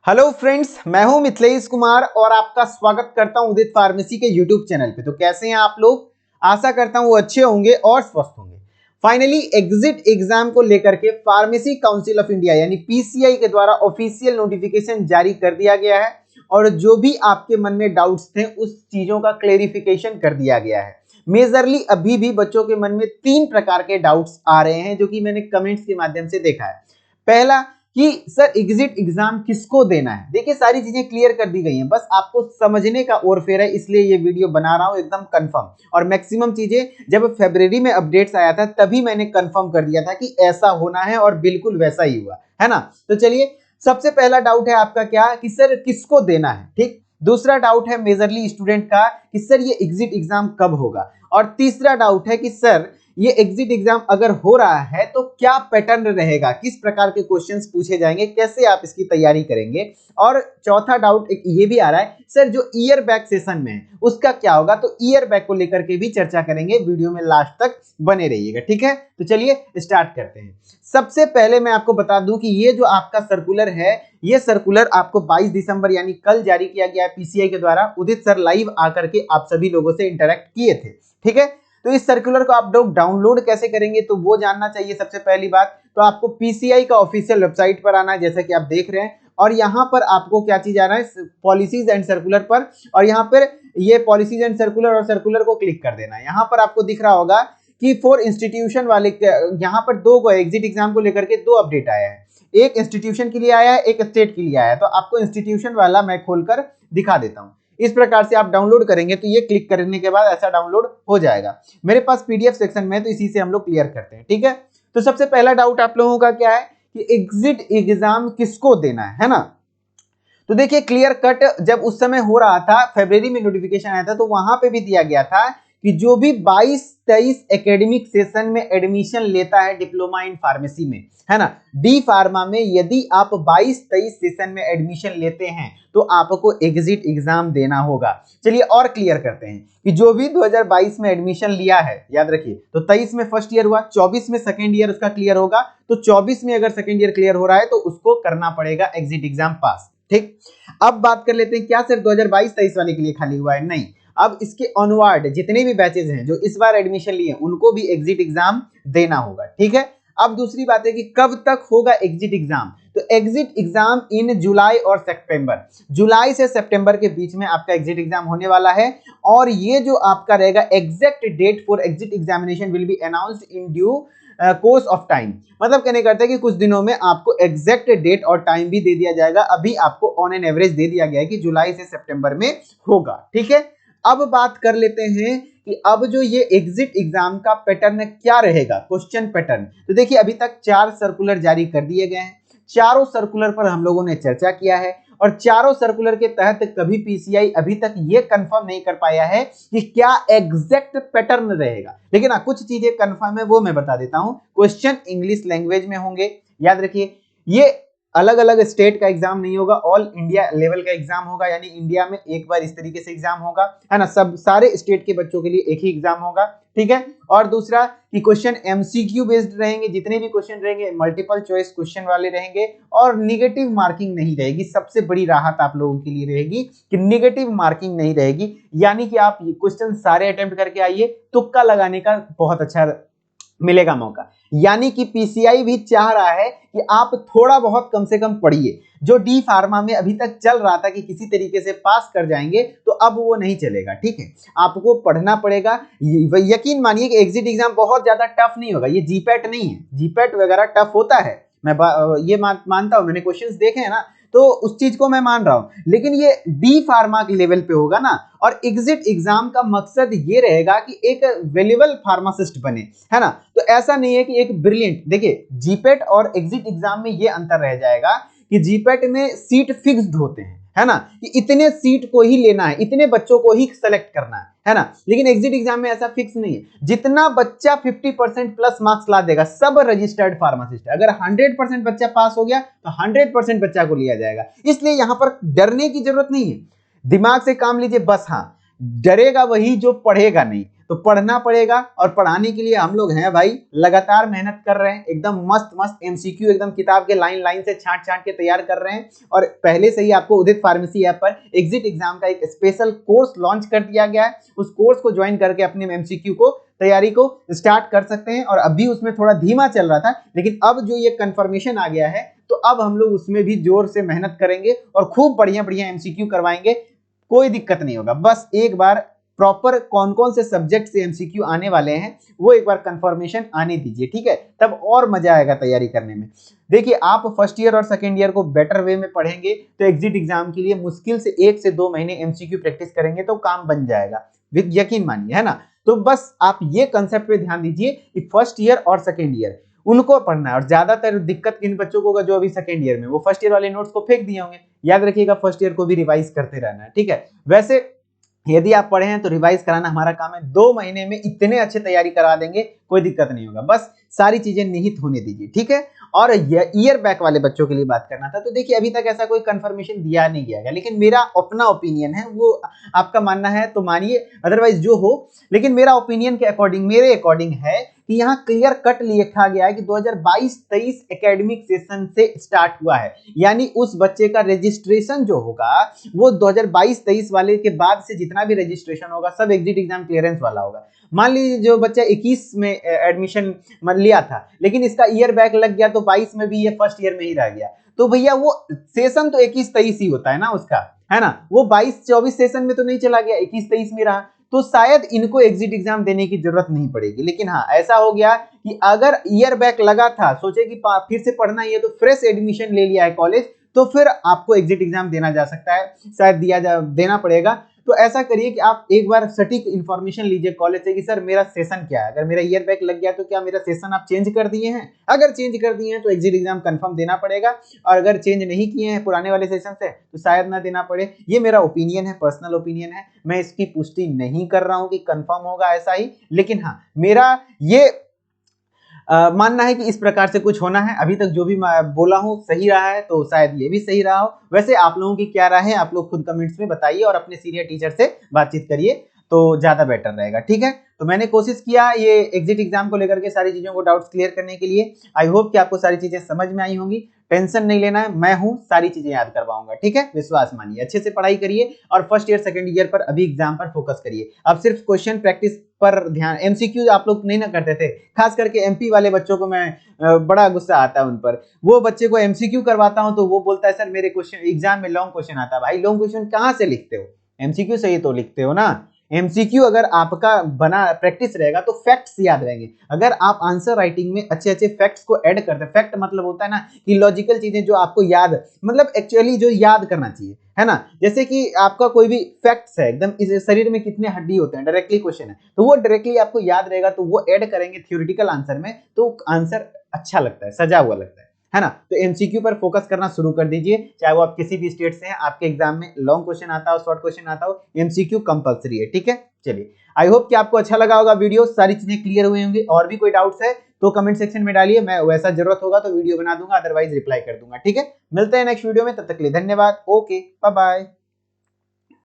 Hello friends, मैं हूं मिथिलेश कुमार और आपका स्वागत करता हूं उदित फार्मेसी के यूट्यूब चैनल पे। तो कैसे हैं आप लोग? आशा करता हूं वो अच्छे होंगे और स्वस्थ होंगे। फाइनली एग्जिट एग्जाम को लेकर के फार्मेसी काउंसिल ऑफ इंडिया यानी पीसीआई के द्वारा ऑफिशियल नोटिफिकेशन जारी कर दिया गया है और जो भी आपके मन में डाउट्स थे उस चीजों का क्लेरिफिकेशन कर दिया गया है। मेजरली अभी भी बच्चों के मन में 3 प्रकार के डाउट्स आ रहे हैं जो कि मैंने कमेंट्स के माध्यम से देखा है। पहला कि सर एग्जिट एग्जाम किसको देना है। देखिए सारी चीजें क्लियर कर दी गई हैं, बस आपको समझने का और फेर है, इसलिए ये वीडियो बना रहा हूं एकदम कंफर्म। और मैक्सिमम चीजें जब फरवरी में अपडेट्स आया था तभी मैंने कंफर्म कर दिया था कि ऐसा होना है और बिल्कुल वैसा ही हुआ है ना। तो चलिए, सबसे पहला डाउट है आपका क्या कि सर किसको देना है, ठीक। दूसरा डाउट है मेजरली स्टूडेंट का कि सर ये एग्जिट एग्जाम कब होगा। और तीसरा डाउट है कि सर ये एग्जिट एग्जाम अगर हो रहा है तो क्या पैटर्न रहेगा, किस प्रकार के क्वेश्चंस पूछे जाएंगे, कैसे आप इसकी तैयारी करेंगे। और चौथा डाउट एक ये भी आ रहा है सर जो ईयर बैक सेशन में है उसका क्या होगा। तो ईयर बैक को लेकर के भी चर्चा करेंगे, वीडियो में लास्ट तक बने रहिएगा, ठीक है। तो चलिए स्टार्ट करते हैं। सबसे पहले मैं आपको बता दूं कि ये जो आपका सर्कुलर है, ये सर्कुलर आपको 22 दिसंबर यानी कल जारी किया गया है पीसीआई के द्वारा। उदित सर लाइव आकर के आप सभी लोगों से इंटरेक्ट किए थे, ठीक है। तो इस सर्कुलर को आप लोग डाउनलोड कैसे करेंगे तो वो जानना चाहिए। सबसे पहली बात तो आपको पीसीआई का ऑफिशियल वेबसाइट पर आना है, जैसा कि आप देख रहे हैं। और यहाँ पर आपको क्या चीज आना है, पॉलिसीज एंड सर्कुलर पर। और यहाँ पर ये पॉलिसीज एंड सर्कुलर और सर्कुलर को क्लिक कर देना है। यहाँ पर आपको दिख रहा होगा कि फॉर इंस्टीट्यूशन वाले, यहाँ पर दो एग्जिट एग्जाम को लेकर के 2 अपडेट आया है। एक इंस्टीट्यूशन के लिए आया है, एक स्टेट के लिए आया है। तो आपको इंस्टीट्यूशन वाला मैं खोलकर दिखा देता हूँ। इस प्रकार से आप डाउनलोड करेंगे तो ये क्लिक करने के बाद ऐसा डाउनलोड हो जाएगा। मेरे पास पीडीएफ सेक्शन में है तो इसी से हम लोग क्लियर करते हैं, ठीक है। तो सबसे पहला डाउट आप लोगों का क्या है कि एग्जिट एग्जाम किसको देना है ना। तो देखिए क्लियर कट, जब उस समय हो रहा था फरवरी में नोटिफिकेशन आया था तो वहां पे भी दिया गया था कि जो भी 22-23 एकेडमिक सेशन में एडमिशन लेता है डिप्लोमा इन फार्मेसी में, है ना, डी फार्मा में, यदि आप 22-23 सेशन में एडमिशन लेते हैं तो आपको एग्जिट एग्जाम देना होगा। चलिए और क्लियर करते हैं कि जो भी 2022 में एडमिशन लिया है, याद रखिए, तो 23 में फर्स्ट ईयर हुआ, 24 में सेकेंड ईयर उसका क्लियर होगा। तो 24 में अगर सेकेंड ईयर क्लियर हो रहा है तो उसको करना पड़ेगा एग्जिट एग्जाम पास, ठीक। अब बात कर लेते हैं क्या सिर्फ 2022-23 वाले के लिए खाली हुआ है, नहीं। अब इसके ऑनवर्ड जितने भी बैचेस हैं जो इस बार एडमिशन लिए उनको भी एग्जिट एग्जाम देना होगा, ठीक है। अब दूसरी बात है कि कब तक होगा एग्जिट एग्जाम। तो एग्जिट एग्जाम इन जुलाई और सितंबर, जुलाई से सितंबर के बीच में आपका एग्जिट एग्जाम होने वाला है। और ये जो आपका रहेगा exact date for exit examination will be announced in due course of time. मतलब कहने का अर्थ है कि कुछ दिनों में आपको एग्जैक्ट डेट और टाइम भी दे दिया जाएगा। अभी आपको ऑन एन एवरेज दे दिया गया है कि जुलाई से सितंबर में होगा, ठीक है। अब बात कर लेते हैं कि अब जो ये एग्जिट एग्जाम का पैटर्न क्या रहेगा, क्वेश्चन पैटर्न। तो देखिए अभी तक 4 सर्कुलर जारी कर दिए गए हैं। चारों सर्कुलर पर हम लोगों ने चर्चा किया है और चारों सर्कुलर के तहत कभी पीसीआई अभी तक ये कंफर्म नहीं कर पाया है कि क्या एग्जैक्ट पैटर्न रहेगा। लेकिन हाँ, कुछ चीजें कंफर्म है वो मैं बता देता हूं। क्वेश्चन इंग्लिश लैंग्वेज में होंगे, याद रखिए। ये अलग अलग स्टेट का एग्जाम नहीं होगा, ऑल इंडिया लेवल का एग्जाम होगा, यानी इंडिया में एक बार इस तरीके से एग्जाम होगा, है ना। सब सारे स्टेट के बच्चों के लिए एक ही एग्जाम होगा, ठीक है। और दूसरा कि क्वेश्चन एमसीक्यू बेस्ड रहेंगे, जितने भी क्वेश्चन रहेंगे मल्टीपल चॉइस क्वेश्चन वाले रहेंगे और निगेटिव मार्किंग नहीं रहेगी। सबसे बड़ी राहत आप लोगों के लिए रहेगी कि निगेटिव मार्किंग नहीं रहेगी, यानी कि आप क्वेश्चन सारे अटेम्प्ट करके आइए, तुक्का लगाने का बहुत अच्छा मिलेगा मौका। यानी कि पीसीआई भी चाह रहा है कि आप थोड़ा बहुत कम से कम पढ़िए। जो डी फार्मा में अभी तक चल रहा था कि किसी तरीके से पास कर जाएंगे, तो अब वो नहीं चलेगा, ठीक है। आपको पढ़ना पड़ेगा। यकीन मानिए कि एग्जिट एग्जाम बहुत ज्यादा टफ नहीं होगा। ये जीपैट नहीं है, जीपैट वगैरह टफ होता है, मैं ये मानता हूं, मैंने क्वेश्चंस देखे हैं ना, तो उस चीज को मैं मान रहा हूं। लेकिन ये डी फार्मा के लेवल पे होगा ना। और एग्जिट एग्जाम का मकसद ये रहेगा कि एक वैल्यूएबल फार्मासिस्ट बने, है ना। तो ऐसा नहीं है कि एक ब्रिलियंट, देखिए जीपैट और एग्जिट एग्जाम में ये अंतर रह जाएगा कि जीपैट में सीट फिक्स्ड होते हैं, है ना, कि इतने सीट को ही लेना है, इतने बच्चों को ही सेलेक्ट करना है ना। लेकिन एग्जिट एग्जाम में ऐसा फिक्स नहीं है। जितना बच्चा 50% प्लस मार्क्स ला देगा सब रजिस्टर्ड फार्मासिस्ट है। अगर 100% बच्चा पास हो गया तो 100% बच्चा को लिया जाएगा। इसलिए यहां पर डरने की जरूरत नहीं है, दिमाग से काम लीजिए बस। हाँ, डरेगा वही जो पढ़ेगा नहीं। तो पढ़ना पड़ेगा और पढ़ाने के लिए हम लोग हैं भाई, लगातार मेहनत कर रहे हैं, एकदम मस्त मस्त एमसीक्यू एकदम किताब के लाइन लाइन से छांट छांट के तैयार कर रहे हैं। और पहले से ही आपको उदित फार्मेसी ऐप पर एग्जिट एग्जाम का एक स्पेशल कोर्स लॉन्च कर दिया गया है। उस कोर्स को ज्वाइन करके अपने एमसीक्यू को तैयारी को स्टार्ट कर सकते हैं। और अभी उसमें थोड़ा धीमा चल रहा था, लेकिन अब जो ये कंफर्मेशन आ गया है तो अब हम लोग उसमें भी जोर से मेहनत करेंगे और खूब बढ़िया बढ़िया एमसीक्यू करवाएंगे, कोई दिक्कत नहीं होगा। बस एक बार प्रॉपर कौन कौन से सब्जेक्ट से एमसीक्यू आने वाले हैं वो एक बार कंफर्मेशन आने दीजिए, ठीक है, तब और मजा आएगा तैयारी करने में। देखिए, आप फर्स्ट ईयर और सेकेंड ईयर को बेटर वे में पढ़ेंगे तो एग्जिट एग्जाम के लिए मुश्किल से 1 से 2 महीने एमसीक्यू प्रैक्टिस करेंगे तो काम बन जाएगा, यकीन मानिए, है ना। तो बस आप ये कंसेप्ट पे ध्यान दीजिए कि फर्स्ट ईयर और सेकेंड ईयर उनको पढ़ना है। और ज्यादातर दिक्कत किन बच्चों को होगा जो अभी सेकेंड ईयर में, वो फर्स्ट ईयर वाले नोट्स को फेंक दिए होंगे। याद रखिएगा, फर्स्ट ईयर को भी रिवाइज करते रहना है, ठीक है। वैसे यदि आप पढ़े हैं तो रिवाइज कराना हमारा काम है, 2 महीने में इतने अच्छे तैयारी करा देंगे, कोई दिक्कत नहीं होगा। बस सारी चीजें निहित होने दीजिए, ठीक है। और ईयर बैक वाले बच्चों के लिए बात करना था, तो देखिए अभी तक ऐसा कोई कंफर्मेशन दिया नहीं गया है, लेकिन मेरा अपना ओपिनियन है, वो आपका मानना है तो मानिए, अदरवाइज जो हो। लेकिन मेरा ओपिनियन के अकॉर्डिंग, मेरे अकॉर्डिंग है कि यहाँ क्लियर कट लिखा गया है कि 2022-23 एकेडमिक सेशन से स्टार्ट हुआ है, यानी उस बच्चे का रजिस्ट्रेशन जो होगा वो 2022-23 वाले के बाद से जितना भी रजिस्ट्रेशन होगा सब एग्जिट एग्जाम क्लियरेंस वाला होगा। मान लीजिए जो बच्चा 21 में एडमिशन लिया था, लेकिन इसका ईयर बैक लग गया तो 22 में भी ये फर्स्ट ईयर में ही रह गया, तो भैया वो सेशन तो 21-23 ही होता है ना उसका, है ना। वो 22-24 सेशन में तो नहीं चला गया, 21-23 में रहा, तो शायद इनको एग्जिट एग्जाम देने की जरूरत नहीं पड़ेगी। लेकिन हाँ, ऐसा हो गया कि अगर ईयर बैक लगा था, सोचे कि फिर से पढ़ना ही है, तो फ्रेश एडमिशन ले लिया है कॉलेज, तो फिर आपको एग्जिट एग्जाम देना जा सकता है, शायद देना पड़ेगा। तो ऐसा करिए कि आप एक बार सटीक इन्फॉर्मेशन लीजिए कॉलेज से कि सर मेरा सेशन क्या है, अगर मेरा ईयर बैक लग गया तो क्या मेरा सेशन आप चेंज कर दिए हैं। अगर चेंज कर दिए हैं तो एग्जिट एग्जाम कंफर्म देना पड़ेगा, और अगर चेंज नहीं किए हैं पुराने वाले सेशन से तो शायद ना देना पड़े। ये मेरा ओपिनियन है, पर्सनल ओपिनियन है, मैं इसकी पुष्टि नहीं कर रहा हूं कि कंफर्म होगा ऐसा ही, लेकिन हाँ मेरा ये मानना है कि इस प्रकार से कुछ होना है। अभी तक जो भी मैं बोला हूं सही रहा है तो शायद ये भी सही रहा हो। वैसे आप लोगों की क्या राय है, आप लोग खुद कमेंट्स में बताइए और अपने सीनियर टीचर से बातचीत करिए तो ज्यादा बेटर रहेगा, ठीक है। तो मैंने कोशिश किया ये एग्जिट एग्जाम को लेकर के सारी चीजों को डाउट्स क्लियर करने के लिए। आई होप कि आपको सारी चीजें समझ में आई होंगी। टेंशन नहीं लेना है, मैं हूं, सारी चीजें याद करवाऊंगा, ठीक है। विश्वास मानिए, अच्छे से पढ़ाई करिए और फर्स्ट ईयर सेकंड ईयर पर अभी एग्जाम पर फोकस करिए। अब सिर्फ क्वेश्चन प्रैक्टिस पर ध्यान, एमसीक्यू आप लोग नहीं ना करते थे, खास करके एमपी वाले बच्चों को मैं बड़ा गुस्सा आता है उन पर। वो बच्चे को एमसीक्यू करवाता हूं तो वो बोलता है सर मेरे क्वेश्चन एग्जाम में लॉन्ग क्वेश्चन आता है। भाई लॉन्ग क्वेश्चन कहां से लिखते हो, एमसीक्यू से ही तो लिखते हो ना। एमसीक्यू अगर आपका बना प्रैक्टिस रहेगा तो फैक्ट्स याद रहेंगे। अगर आप आंसर राइटिंग में अच्छे अच्छे फैक्ट्स को ऐड करते हैं, फैक्ट मतलब होता है ना कि लॉजिकल चीजें जो आपको याद, मतलब एक्चुअली जो याद करना चाहिए, है ना। जैसे कि आपका कोई भी फैक्ट्स है एकदम, इस शरीर में कितने हड्डी होते हैं, डायरेक्टली क्वेश्चन है, तो वो डायरेक्टली आपको याद रहेगा, तो वो ऐड करेंगे थ्योरेटिकल आंसर में तो आंसर अच्छा लगता है, सजा हुआ लगता है ना। तो एमसीक्यू पर फोकस करना शुरू कर दीजिए, चाहे वो आप किसी भी स्टेट से हैं, आपके एग्जाम में लॉन्ग क्वेश्चन आता हो, शॉर्ट क्वेश्चन आता हो, एमसीक्यू कंपलसरी है, ठीक है। चलिए, आई होप कि आपको अच्छा लगा होगा वीडियो, सारी चीजें क्लियर हुई होंगी। और भी कोई डाउट्स है तो कमेंट सेक्शन में डालिए, मैं वैसा जरूरत होगा तो वीडियो बना दूंगा, अदरवाइज रिप्लाई कर दूंगा, ठीक है। मिलते हैं नेक्स्ट वीडियो में, तब तक के लिए धन्यवाद, ओके बाय बाय।